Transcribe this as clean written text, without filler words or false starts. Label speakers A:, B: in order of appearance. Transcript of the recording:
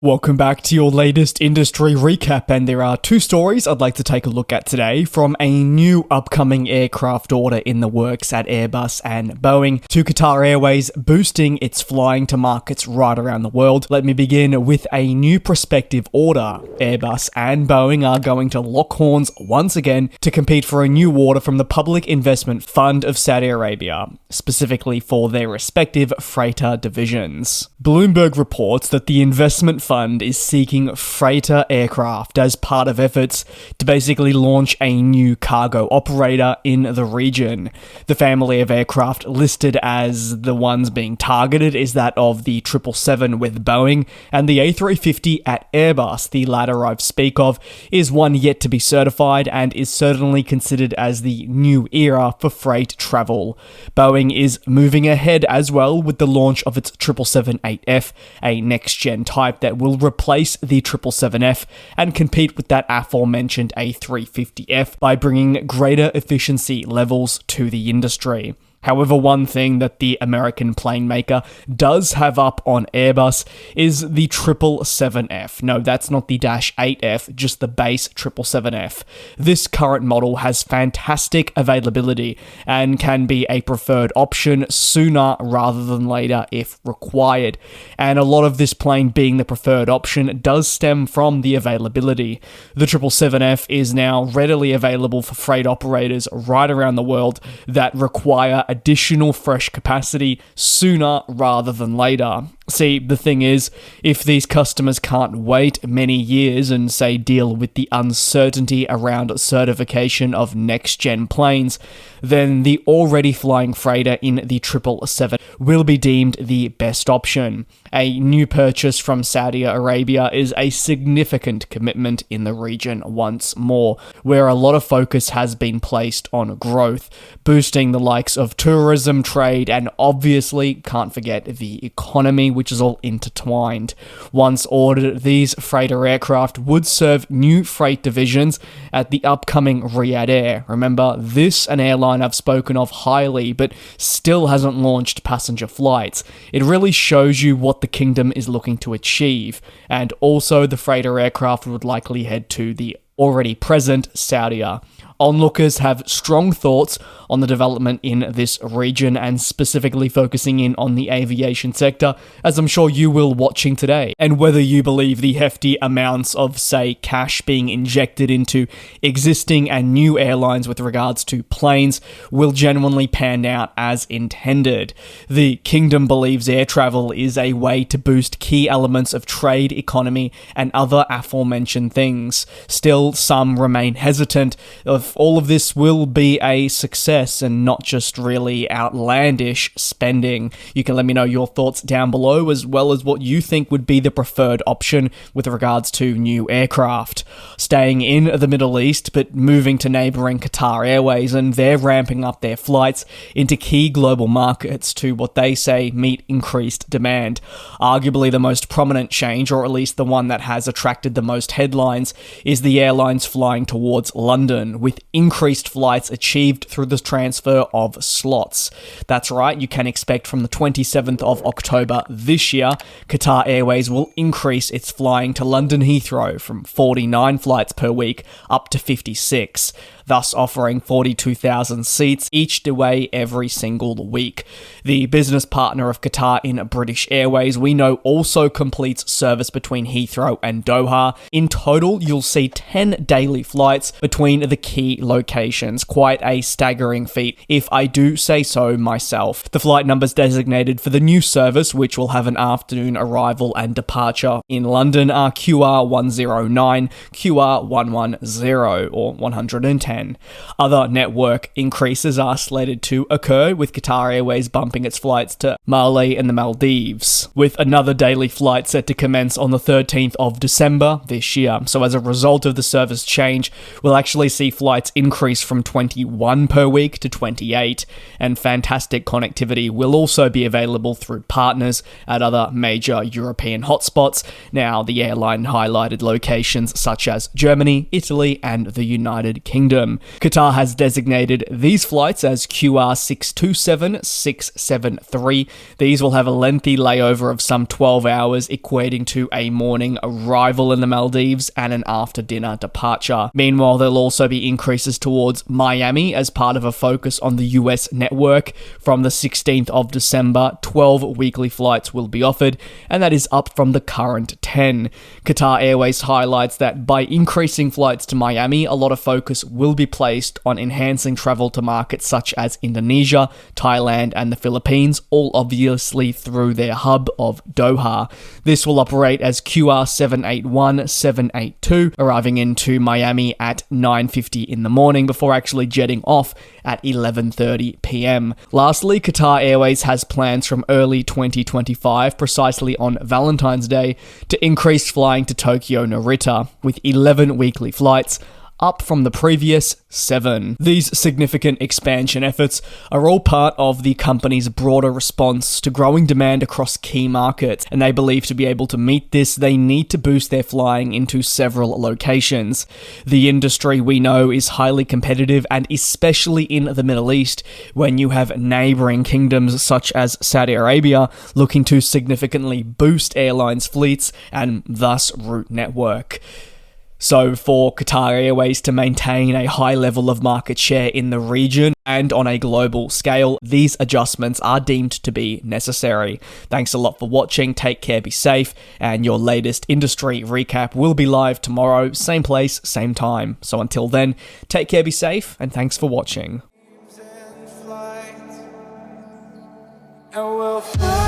A: Welcome back to your latest industry recap, and there are two stories I'd like to take a look at today, from a new upcoming aircraft order in the works at Airbus and Boeing to Qatar Airways boosting its flying to markets right around the world. Let me begin with a new prospective order. Airbus and Boeing are going to lock horns once again to compete for a new order from the Public Investment Fund of Saudi Arabia, specifically for their respective freighter divisions. Bloomberg reports that the investment fund is seeking freighter aircraft as part of efforts to basically launch a new cargo operator in the region. The family of aircraft listed as the ones being targeted is that of the 777 with Boeing and the A350 at Airbus. The latter I speak of is one yet to be certified and is certainly considered as the new era for freight travel. Boeing is moving ahead as well with the launch of its 777-8F, a next-gen type that will replace the 777F and compete with that aforementioned A350F by bringing greater efficiency levels to the industry. However, one thing that the American plane maker does have up on Airbus is the 777F. No, that's not the -8F, just the base 777F. This current model has fantastic availability and can be a preferred option sooner rather than later if required. And a lot of this plane being the preferred option does stem from the availability. The 777F is now readily available for freight operators right around the world that require additional fresh capacity sooner rather than later. See, the thing is, if these customers can't wait many years and, say, deal with the uncertainty around certification of next-gen planes, then the already flying freighter in the 777 will be deemed the best option. A new purchase from Saudi Arabia is a significant commitment in the region once more, where a lot of focus has been placed on growth, boosting the likes of tourism, trade, and obviously, can't forget, the economy, which is all intertwined. Once ordered, these freighter aircraft would serve new freight divisions at the upcoming Riyadh Air. Remember, this an airline I've spoken of highly, but still hasn't launched passenger flights. It really shows you what the kingdom is looking to achieve, and also the freighter aircraft would likely head to the already present Saudia. Onlookers have strong thoughts on the development in this region and specifically focusing in on the aviation sector, as I'm sure you will watching today. And whether you believe the hefty amounts of, say, cash being injected into existing and new airlines with regards to planes will genuinely pan out as intended. The kingdom believes air travel is a way to boost key elements of trade, economy, and other aforementioned things. Still, some remain hesitant if all of this will be a success and not just really outlandish spending. You can let me know your thoughts down below, as well as what you think would be the preferred option with regards to new aircraft. Staying in the Middle East, but moving to neighbouring Qatar Airways, and they're ramping up their flights into key global markets to what they say meet increased demand. Arguably the most prominent change, or at least the one that has attracted the most headlines, is the airlines flying towards London, with increased flights achieved through the transfer of slots. That's right, you can expect from the 27th of October this year, Qatar Airways will increase its flying to London Heathrow from 49 flights per week up to 56, thus offering 42,000 seats each way every single week. The business partner of Qatar in British Airways, we know, also completes service between Heathrow and Doha. In total, you'll see 10 daily flights between the key locations. Quite a staggering feat, if I do say so myself. The flight numbers designated for the new service, which will have an afternoon arrival and departure in London, are QR109, QR110, or 110. Other network increases are slated to occur, with Qatar Airways bumping its flights to Mali and the Maldives, with another daily flight set to commence on the 13th of December this year. So as a result of the service change, we'll actually see flights flights increase from 21 per week to 28, and fantastic connectivity will also be available through partners at other major European hotspots. Now, the airline highlighted locations such as Germany, Italy, and the United Kingdom. Qatar has designated these flights as QR 627, 673. These will have a lengthy layover of some 12 hours, equating to a morning arrival in the Maldives and an after-dinner departure. Meanwhile, there'll also be increases towards Miami as part of a focus on the US network. From the 16th of December, 12 weekly flights will be offered, and that is up from the current 10. Qatar Airways highlights that by increasing flights to Miami, a lot of focus will be placed on enhancing travel to markets such as Indonesia, Thailand, and the Philippines, all obviously through their hub of Doha. This will operate as QR 781, 782, arriving into Miami at 9:50 in the morning before actually jetting off at 11:30 p.m. Lastly, Qatar Airways has plans from early 2025, precisely on Valentine's Day, to increase flying to Tokyo Narita, with 11 weekly flights, up from the previous 7. These significant expansion efforts are all part of the company's broader response to growing demand across key markets, and they believe to be able to meet this, they need to boost their flying into several locations. The industry, we know, is highly competitive, and especially in the Middle East, when you have neighboring kingdoms such as Saudi Arabia looking to significantly boost airlines' fleets and thus route network. So for Qatar Airways to maintain a high level of market share in the region and on a global scale, these adjustments are deemed to be necessary. Thanks a lot for watching, take care, be safe, and your latest industry recap will be live tomorrow, same place, same time. So until then, take care, be safe, and thanks for watching.
B: And we'll fly.